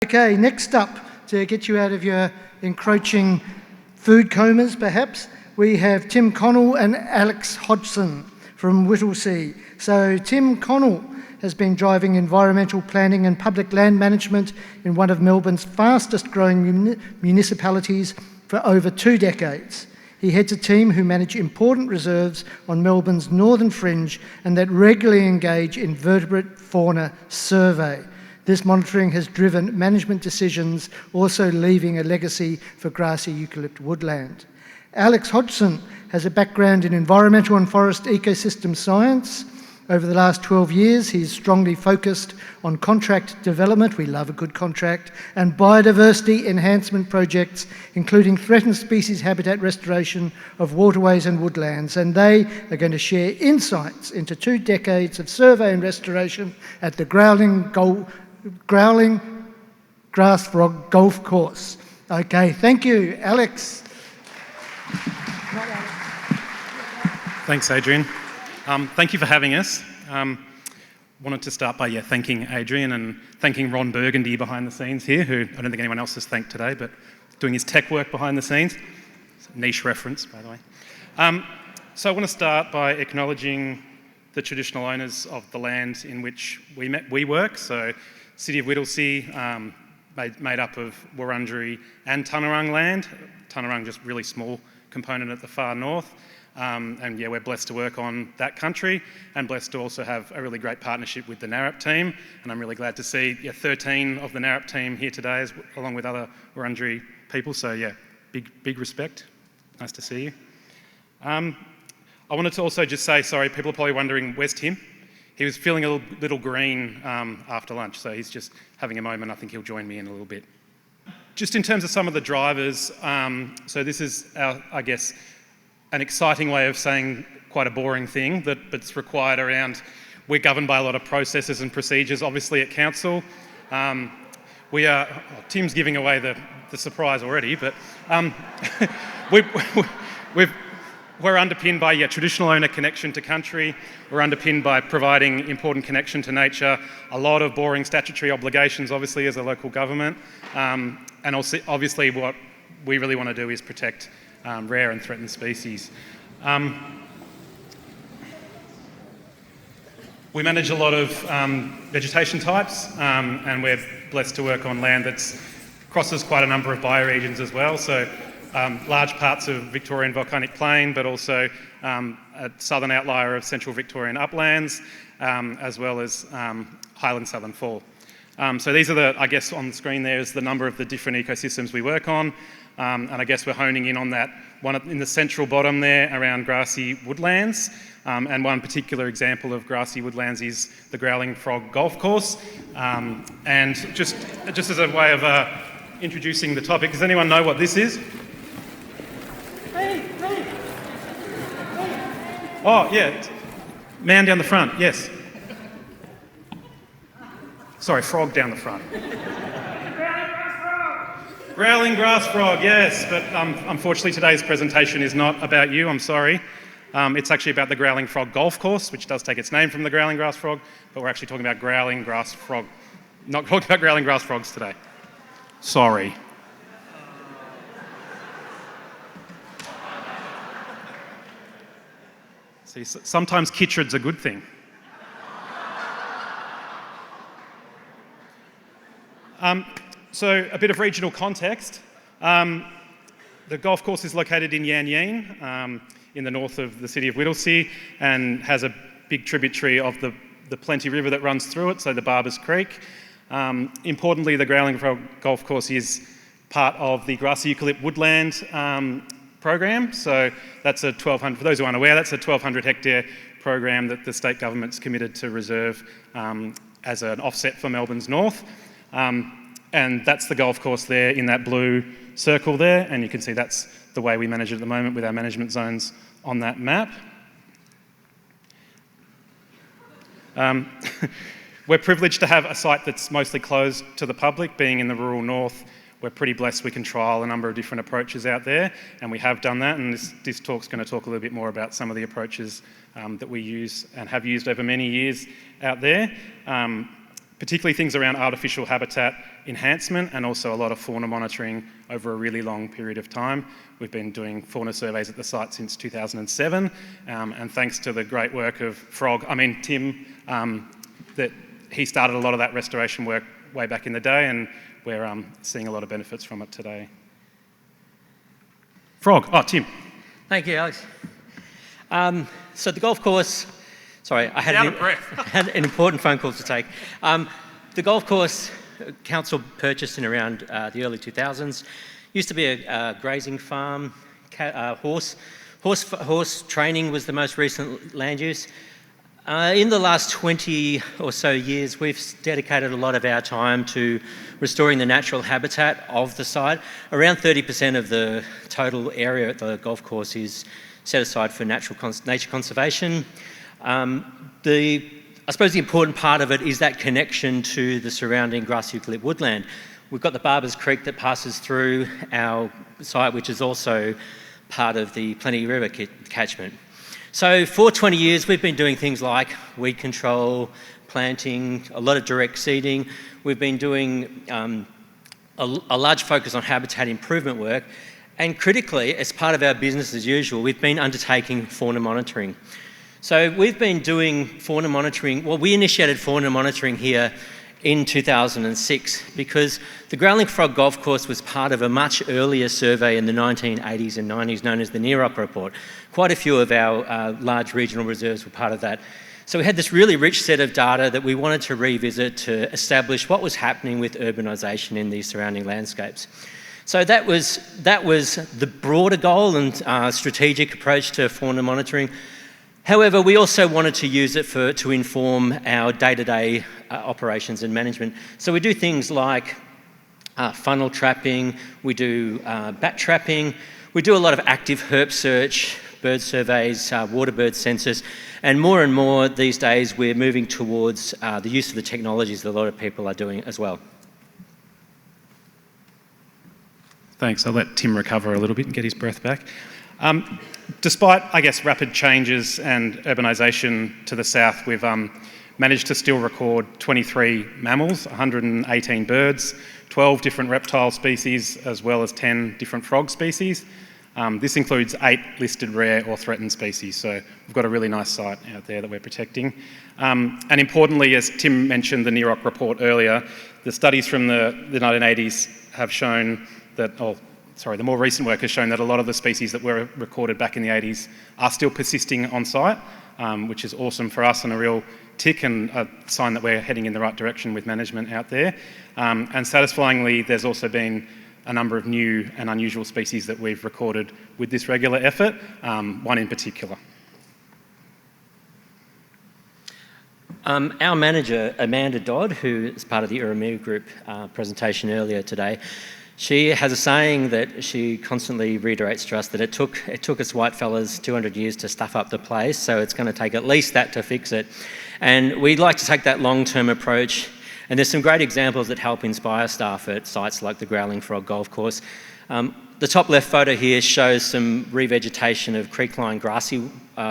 Okay, next up, to get you out of your encroaching food comas perhaps, we have Tim Connell and Alex Hodgson from Whittlesea. So Tim Connell has been driving environmental planning and public land management in one of Melbourne's fastest growing municipalities for over 2 decades. He heads a team who manage important reserves on Melbourne's northern fringe and that regularly engage in vertebrate fauna survey. This monitoring has driven management decisions, also leaving a legacy for Grassy Eucalypt Woodland. Alex Hodgson has a background in environmental and forest ecosystem science. Over the last 12 years, he's strongly focused on contract development, we love a good contract, and biodiversity enhancement projects, including threatened species habitat restoration of waterways and woodlands. And they are going to share insights into 2 decades of survey and restoration at the Growling Frog Golf Course. Okay, thank you, Alex. Thanks, Adrian. Thank you for having us. Wanted to start by thanking Adrian and thanking Ron Burgundy behind the scenes here, who I don't think anyone else has thanked today, but doing his tech work behind the scenes. It's a niche reference, by the way. So I want to start by acknowledging the traditional owners of the land in which we work. So City of Whittlesea, made up of Wurundjeri and Tanarung land. Tanarung just really small component at the far north. And we're blessed to work on that country and blessed to also have a really great partnership with the NARAP team. And I'm really glad to see 13 of the NARAP team here today, along with other Wurundjeri people. So big respect. Nice to see you. I wanted to also just say, sorry, people are probably wondering, where's Tim? He was feeling a little green after lunch, so he's just having a moment. I think he'll join me in a little bit. Just in terms of some of the drivers, so this is, I guess, an exciting way of saying quite a boring thing that's required around, we're governed by a lot of processes and procedures, obviously at council. Tim's giving away the surprise already, but we're underpinned by traditional owner connection to country. We're underpinned by providing important connection to nature, a lot of boring statutory obligations, obviously, as a local government. And also, obviously, what we really want to do is protect rare and threatened species. We manage a lot of vegetation types, and we're blessed to work on land that crosses quite a number of bioregions as well. So large parts of Victorian volcanic plain, but also a southern outlier of central Victorian uplands, as well as Highland Southern Fall. So these are I guess on the screen there is the number of the different ecosystems we work on. And I guess we're honing in on that one in the central bottom there around grassy woodlands. And one particular example of grassy woodlands is the Growling Frog Golf Course. And just as a way of introducing the topic, does anyone know what this is? Oh, yeah. Man down the front, yes. Sorry, frog down the front. Growling grass frog, yes. But unfortunately today's presentation is not about you, I'm sorry. It's actually about the Growling Frog Golf Course, which does take its name from the growling grass frog, but we're actually talking about growling grass frog. Not talking about growling grass frogs today. Sorry. See, sometimes kitchard's a good thing. So a bit of regional context. The golf course is located in Yan Yean, in the north of the city of Whittlesea, and has a big tributary of the Plenty River that runs through it, so the Barbers Creek. Importantly, the Growling Frog Golf Course is part of the Grassy Eucalypt Woodland program. So that's a 1,200, for those who aren't aware, that's a 1,200 hectare program that the state government's committed to reserve as an offset for Melbourne's north. And that's the golf course there in that blue circle there, and you can see that's the way we manage it at the moment with our management zones on that map. We're privileged to have a site that's mostly closed to the public, being in the rural north. We're pretty blessed we can trial a number of different approaches out there, and we have done that, and this talk's going to talk a little bit more about some of the approaches that we use and have used over many years out there. particularly things around artificial habitat enhancement and also a lot of fauna monitoring over a really long period of time. We've been doing fauna surveys at the site since 2007, and thanks to the great work of Tim, that he started a lot of that restoration work way back in the day, and we're seeing a lot of benefits from it today. Tim. Thank you, Alex. So the golf course, sorry, I had an important phone call to take. The golf course council purchased in around the early 2000s. Used to be a grazing farm. Horse training was the most recent land use. In the last 20 or so years, we've dedicated a lot of our time to restoring the natural habitat of the site. Around 30% of the total area at the golf course is set aside for nature conservation. I suppose the important part of it is that connection to the surrounding Grassy Eucalypt Woodland. We've got the Barbers Creek that passes through our site, which is also part of the Plenty River catchment. So for 20 years, we've been doing things like weed control, planting, a lot of direct seeding. We've been doing a large focus on habitat improvement work. And critically, as part of our business as usual, we've been undertaking fauna monitoring. So we've been doing fauna monitoring. Well, we initiated fauna monitoring here in 2006 because the Growling Frog Golf Course was part of a much earlier survey in the 1980s and 90s known as the NEROC report. Quite a few of our large regional reserves were part of that. So we had this really rich set of data that we wanted to revisit to establish what was happening with urbanisation in these surrounding landscapes. So that was the broader goal and strategic approach to fauna monitoring. However, we also wanted to use it to inform our day-to-day operations and management. So we do things like funnel trapping, we do bat trapping, we do a lot of active herp search, bird surveys, water bird census, and more these days we're moving towards the use of the technologies that a lot of people are doing as well. Thanks. I'll let Tim recover a little bit and get his breath back. Despite, I guess, rapid changes and urbanisation to the south, we've managed to still record 23 mammals, 118 birds, 12 different reptile species, as well as 10 different frog species. This includes 8 listed rare or threatened species, so we've got a really nice site out there that we're protecting. And importantly, as Tim mentioned the NEROC report earlier, the studies from the 1980s have shown that, the more recent work has shown that a lot of the species that were recorded back in the 80s are still persisting on site, which is awesome for us and a real tick and a sign that we're heading in the right direction with management out there. And satisfyingly, there's also been a number of new and unusual species that we've recorded with this regular effort, one in particular. Our manager, Amanda Dodd, who is part of the Urumia Group presentation earlier today, she has a saying that she constantly reiterates to us that it took us whitefellas 200 years to stuff up the place, so it's going to take at least that to fix it. And we'd like to take that long-term approach, and there's some great examples that help inspire staff at sites like the Growling Frog Golf Course. The top left photo here shows some revegetation of creek-line grassy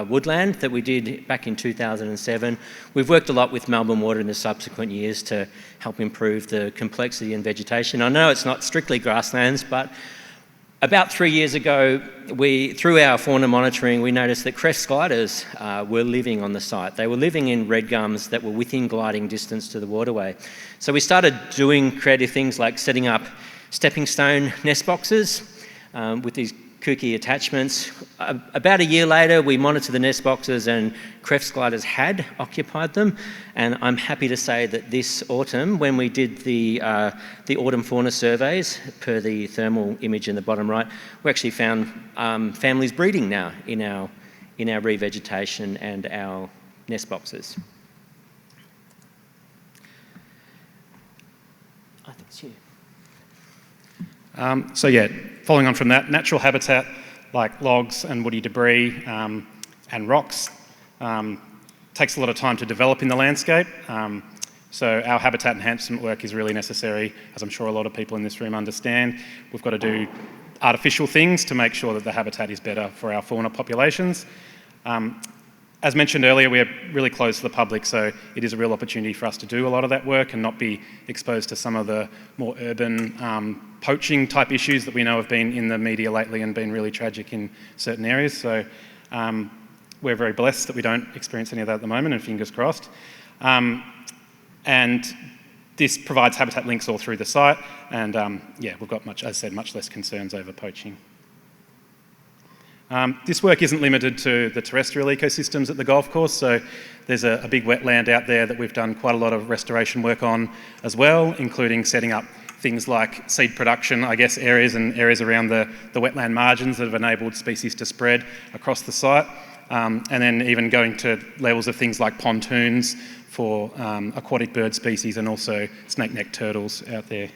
woodland that we did back in 2007. We've worked a lot with Melbourne Water in the subsequent years to help improve the complexity and vegetation. I know it's not strictly grasslands, but about 3 years ago, through our fauna monitoring, we noticed that crest gliders were living on the site. They were living in red gums that were within gliding distance to the waterway. So we started doing creative things like setting up stepping stone nest boxes with these kooky attachments. About a year later, we monitored the nest boxes and crest gliders had occupied them. And I'm happy to say that this autumn, when we did the autumn fauna surveys, per the thermal image in the bottom right, we actually found families breeding now in our revegetation and our nest boxes. I think it's you. Following on from that, natural habitat like logs and woody debris and rocks takes a lot of time to develop in the landscape. So our habitat enhancement work is really necessary, as I'm sure a lot of people in this room understand. We've got to do artificial things to make sure that the habitat is better for our fauna populations. As mentioned earlier, we're really closed to the public, so it is a real opportunity for us to do a lot of that work and not be exposed to some of the more urban poaching type issues that we know have been in the media lately and been really tragic in certain areas. So we're very blessed that we don't experience any of that at the moment, and fingers crossed. And this provides habitat links all through the site, and yeah, we've got, as I said, much less concerns over poaching. This work isn't limited to the terrestrial ecosystems at the golf course, so there's a big wetland out there that we've done quite a lot of restoration work on as well, including setting up things like seed production, I guess, areas and areas around the wetland margins that have enabled species to spread across the site, and then even going to levels of things like pontoons for aquatic bird species and also snake-necked turtles out there.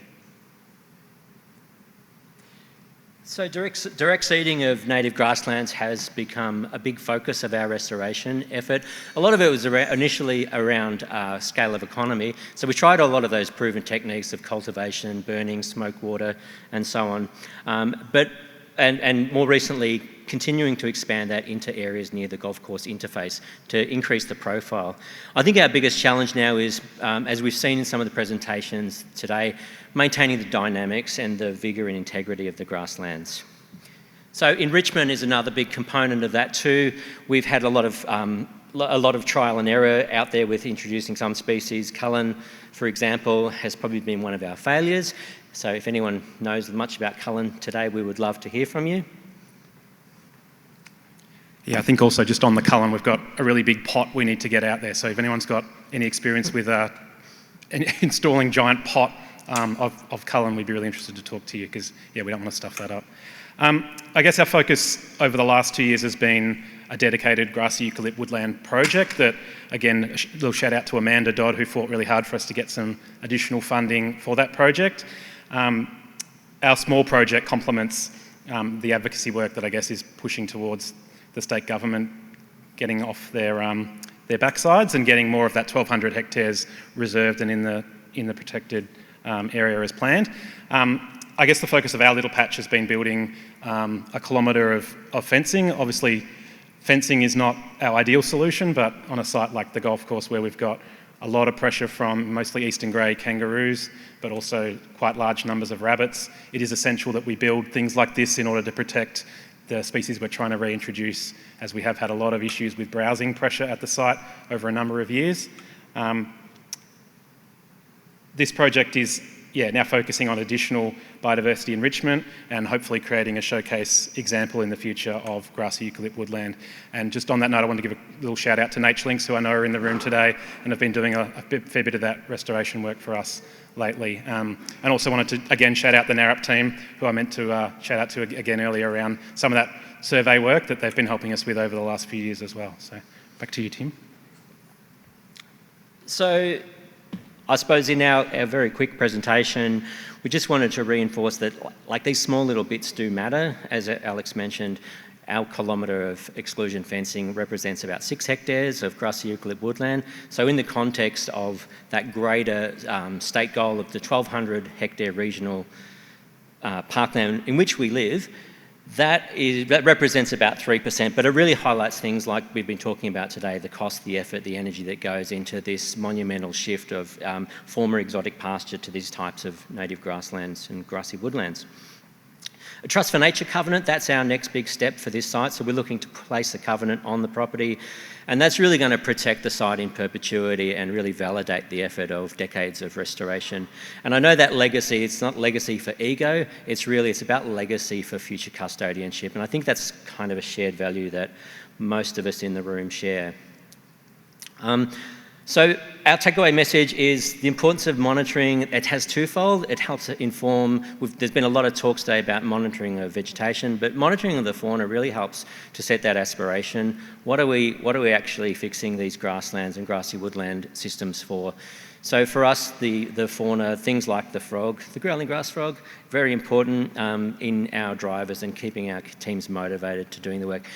So direct seeding of native grasslands has become a big focus of our restoration effort. A lot of it was initially around scale of economy. So we tried a lot of those proven techniques of cultivation, burning, smoke water, and so on. And more recently, continuing to expand that into areas near the golf course interface to increase the profile. I think our biggest challenge now is, as we've seen in some of the presentations today, maintaining the dynamics and the vigour and integrity of the grasslands. So enrichment is another big component of that too. We've had a lot of trial and error out there with introducing some species. Cullen, for example, has probably been one of our failures. So if anyone knows much about Cullen today, we would love to hear from you. Yeah, I think also just on the Cullen, we've got a really big pot we need to get out there. So if anyone's got any experience with installing giant pot of Cullen, we'd be really interested to talk to you because, yeah, we don't want to stuff that up. I guess our focus over the last 2 years has been a dedicated Grassy Eucalypt Woodland project that, again, a little shout out to Amanda Dodd, who fought really hard for us to get some additional funding for that project. Our small project complements the advocacy work that I guess is pushing towards the state government getting off their backsides and getting more of that 1,200 hectares reserved and in the protected area as planned. I guess the focus of our little patch has been building a kilometre of fencing. Obviously, fencing is not our ideal solution, but on a site like the golf course where we've got a lot of pressure from mostly eastern grey kangaroos, but also quite large numbers of rabbits, it is essential that we build things like this in order to protect the species we're trying to reintroduce, as we have had a lot of issues with browsing pressure at the site over a number of years. This project is now focusing on additional biodiversity enrichment and hopefully creating a showcase example in the future of Grassy Eucalypt Woodland. And just on that note, I want to give a little shout out to NatureLinks, who I know are in the room today and have been doing a fair bit of that restoration work for us lately. And also wanted to again shout out the NARAP team, who I meant to shout out to again earlier around some of that survey work that they've been helping us with over the last few years as well. So back to you, Tim. So I suppose in our very quick presentation, we just wanted to reinforce that like these small little bits do matter. As Alex mentioned, our kilometre of exclusion fencing represents about 6 hectares of Grassy Eucalypt Woodland. So in the context of that greater state goal of the 1,200 hectare regional parkland in which we live, that represents about 3%, but it really highlights things like we've been talking about today, the cost, the effort, the energy that goes into this monumental shift of former exotic pasture to these types of native grasslands and grassy woodlands. A Trust for Nature covenant, that's our next big step for this site. So we're looking to place a covenant on the property, and that's really going to protect the site in perpetuity and really validate the effort of decades of restoration. And I know that legacy, it's not legacy for ego, it's about legacy for future custodianship. And I think that's kind of a shared value that most of us in the room share. So our takeaway message is the importance of monitoring. It has twofold. It helps inform. There's been a lot of talk today about monitoring of vegetation, but monitoring of the fauna really helps to set that aspiration. What are we actually fixing these grasslands and grassy woodland systems for? So for us, the fauna, things like the frog, the growling grass frog, very important in our drivers and keeping our teams motivated to doing the work.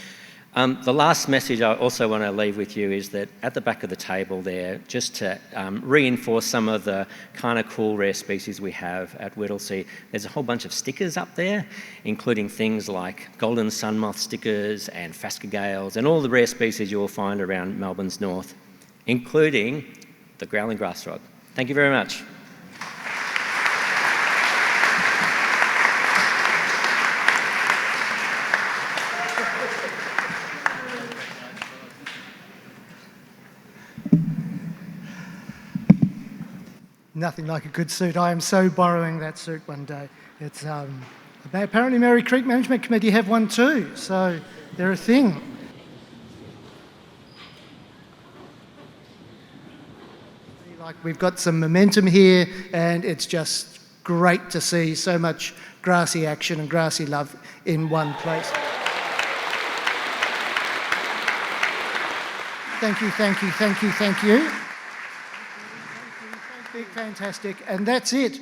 The last message I also want to leave with you is that at the back of the table there, just to reinforce some of the kind of cool rare species we have at Whittlesea, there's a whole bunch of stickers up there, including things like golden sunmoth stickers and phascogales and all the rare species you will find around Melbourne's north, including the growling grass frog. Thank you very much. Nothing like a good suit. I am so borrowing that suit one day. It's apparently Mary Creek Management Committee have one too, so they're a thing. Like we've got some momentum here, and it's just great to see so much grassy action and grassy love in one place. Thank you, thank you, thank you, thank you. Fantastic, and that's it.